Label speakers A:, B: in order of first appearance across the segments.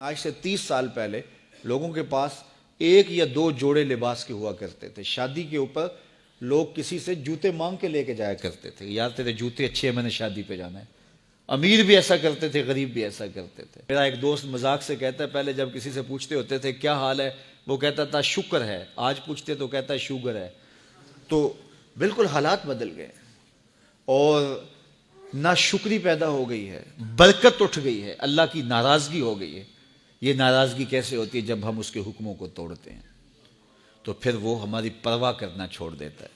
A: آج سے 30 سال پہلے لوگوں کے پاس ایک یا دو جوڑے لباس کے ہوا کرتے تھے. شادی کے اوپر لوگ کسی سے جوتے مانگ کے لے کے جایا کرتے تھے. یار تیرے جوتے اچھے ہیں, میں نے شادی پہ جانا ہے. امیر بھی ایسا کرتے تھے, غریب بھی ایسا کرتے تھے. میرا ایک دوست مذاق سے کہتا ہے, پہلے جب کسی سے پوچھتے ہوتے تھے کیا حال ہے, وہ کہتا تھا شکر ہے. آج پوچھتے تو کہتا ہے شوگر ہے. تو بالکل حالات بدل گئے اور ناشکری پیدا ہو گئی ہے, برکت اٹھ گئی ہے, اللہ کی ناراضگی ہو گئی ہے. یہ ناراضگی کیسے ہوتی ہے؟ جب ہم اس کے حکموں کو توڑتے ہیں تو پھر وہ ہماری پرواہ کرنا چھوڑ دیتا ہے.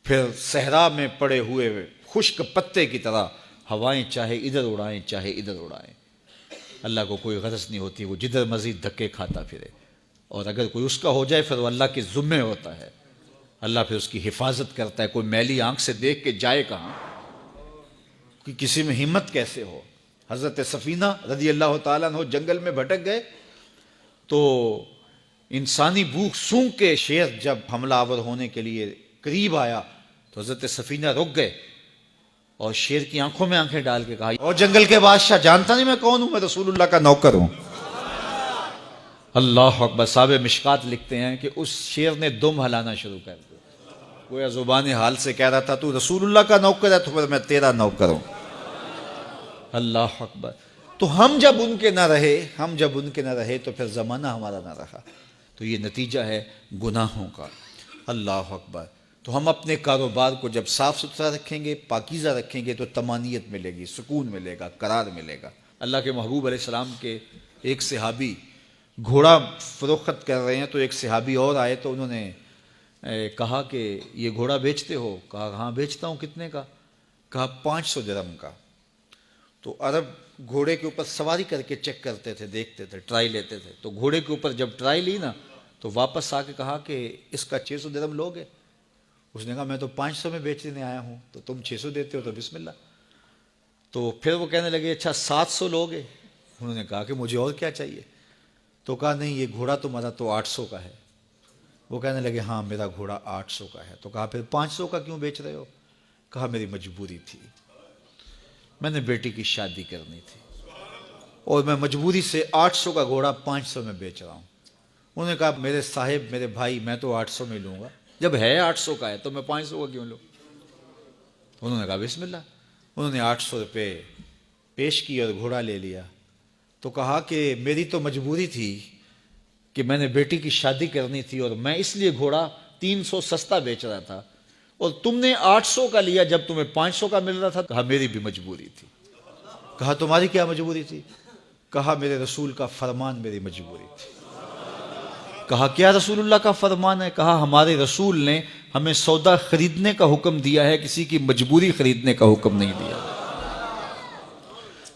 A: پھر صحرا میں پڑے ہوئے خشک پتے کی طرح ہوائیں چاہے ادھر اڑائیں چاہے ادھر اڑائیں, اللہ کو کوئی غرض نہیں ہوتی, وہ جدھر مزید دھکے کھاتا پھرے. اور اگر کوئی اس کا ہو جائے پھر وہ اللہ کے ذمے ہوتا ہے, اللہ پھر اس کی حفاظت کرتا ہے. کوئی میلی آنکھ سے دیکھ کے جائے کہاں, کہ کسی میں ہمت کیسے ہو. حضرت سفینہ رضی اللہ تعالیٰ عنہ جنگل میں بھٹک گئے تو انسانی بھوک سونگ کے شیر جب حملہ آور ہونے کے لیے قریب آیا تو حضرت سفینہ رک گئے اور شیر کی آنکھوں میں آنکھیں ڈال کے کہا, اور جنگل کے بادشاہ جانتا نہیں میں کون ہوں, میں رسول اللہ کا نوکر ہوں. اللہ اکبر. صاحب مشکات لکھتے ہیں کہ اس شیر نے دم ہلانا شروع کر دیا. گویا زبان حال سے کہہ رہا تھا تو رسول اللہ کا نوکر ہے تو پھر میں تیرا نوکر ہوں. اللہ اکبر. تو ہم جب ان کے نہ رہے تو پھر زمانہ ہمارا نہ رہا. تو یہ نتیجہ ہے گناہوں کا. اللہ اکبر. تو ہم اپنے کاروبار کو جب صاف ستھرا رکھیں گے, پاکیزہ رکھیں گے, تو طمانیت ملے گی, سکون ملے گا, قرار ملے گا. اللہ کے محبوب علیہ السلام کے ایک صحابی گھوڑا فروخت کر رہے ہیں تو ایک صحابی اور آئے تو انہوں نے کہا کہ یہ گھوڑا بیچتے ہو؟ کہا ہاں بیچتا ہوں. کتنے کا؟ کہا 500 درہم کا. تو عرب گھوڑے کے اوپر سواری کر کے چیک کرتے تھے, دیکھتے تھے, ٹرائی لیتے تھے. تو گھوڑے کے اوپر جب ٹرائی لی نا تو واپس آ کے کہا کہ اس کا 600 درہم لوگے؟ اس نے کہا میں تو 500 میں بیچنے آیا ہوں, تو تم 600 دیتے ہو تو بسم اللہ. تو پھر وہ کہنے لگے اچھا 700 لوگے؟ انہوں نے کہا کہ مجھے اور کیا چاہیے. تو کہا نہیں یہ گھوڑا تمہارا تو 800 کا ہے. وہ کہنے لگے ہاں میرا گھوڑا 800 کا ہے. تو کہا پھر 500 کا کیوں بیچ رہے ہو؟ کہا میری مجبوری تھی, میں نے بیٹی کی شادی کرنی تھی اور میں مجبوری سے 800 کا گھوڑا 500 میں بیچ رہا ہوں. انہوں نے کہا میرے صاحب, میرے بھائی, میں تو 800 میں لوں گا, جب ہے 800 کا ہے تو میں 500 کا کیوں لوں؟ انہوں نے کہا بسم اللہ. انہوں نے 800 روپے پیش کی اور گھوڑا لے لیا. تو کہا کہ میری تو مجبوری تھی کہ میں نے بیٹی کی شادی کرنی تھی اور میں اس لیے گھوڑا 300 سستا بیچ رہا تھا, اور تم نے 800 کا لیا جب تمہیں 500 کا مل رہا تھا. کہا میری بھی مجبوری تھی. کہا تمہاری کیا مجبوری تھی؟ کہا میرے رسول کا فرمان میری مجبوری تھی. کہا کیا رسول اللہ کا فرمان ہے؟ کہا ہمارے رسول نے ہمیں سودا خریدنے کا حکم دیا ہے, کسی کی مجبوری خریدنے کا حکم نہیں دیا.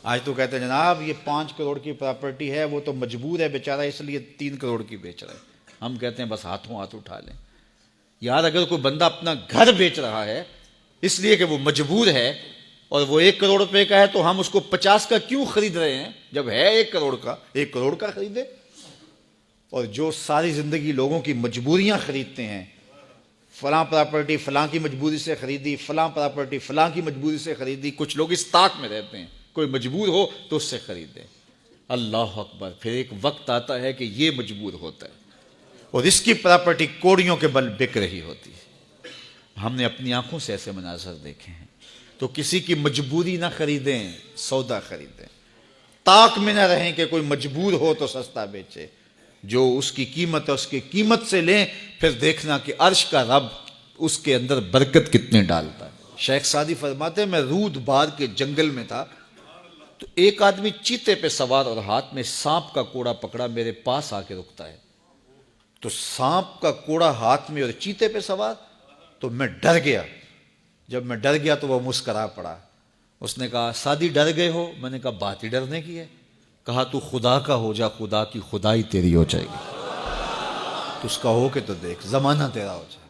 A: آج تو کہتے ہیں جناب یہ 5 کروڑ کی پراپرٹی ہے, وہ تو مجبور ہے بیچارہ اس لیے 3 کروڑ کی بیچ رہا ہے. ہم کہتے ہیں بس ہاتھوں ہاتھ اٹھا لیں. یار اگر کوئی بندہ اپنا گھر بیچ رہا ہے اس لیے کہ وہ مجبور ہے اور وہ 1 کروڑ روپے کا ہے, تو ہم اس کو 50 کا کیوں خرید رہے ہیں؟ جب ہے 1 کروڑ کا, 1 کروڑ کا خریدے. اور جو ساری زندگی لوگوں کی مجبوریاں خریدتے ہیں, فلاں پراپرٹی فلاں کی مجبوری سے خریدی, فلاں پراپرٹی فلاں کی مجبوری سے خریدی. کچھ لوگ اس طاق میں رہتے ہیں, کوئی مجبور ہو تو اس سے خریدیں. اللہ اکبر. پھر ایک وقت آتا ہے کہ یہ مجبور ہوتا ہے اور اس کی پراپرٹی کوڑیوں کے بل بک رہی ہوتی ہے. ہم نے اپنی آنکھوں سے ایسے مناظر دیکھے ہیں. تو کسی کی مجبوری نہ خریدیں, سودا خریدیں. طاق میں نہ رہیں کہ کوئی مجبور ہو تو سستا بیچے. جو اس کی قیمت ہے اس کی قیمت سے لیں, پھر دیکھنا کہ عرش کا رب اس کے اندر برکت کتنے ڈالتا ہے. شیخ سعدی فرماتے ہیں میں رود بار کے جنگل میں تھا تو ایک آدمی چیتے پہ سوار اور ہاتھ میں سانپ کا کوڑا پکڑا, میرے پاس آ کے رکتا ہے. تو سانپ کا کوڑا ہاتھ میں اور چیتے پہ سوار, تو میں ڈر گیا. جب میں ڈر گیا تو وہ مسکرا پڑا. اس نے کہا سعدی ڈر گئے ہو؟ میں نے کہا بات ہی ڈرنے کی ہے. کہا تو خدا کا ہو جا, خدا کی خدائی تیری ہو جائے گی. تو اس کا ہو کے تو دیکھ, زمانہ تیرا ہو جائے.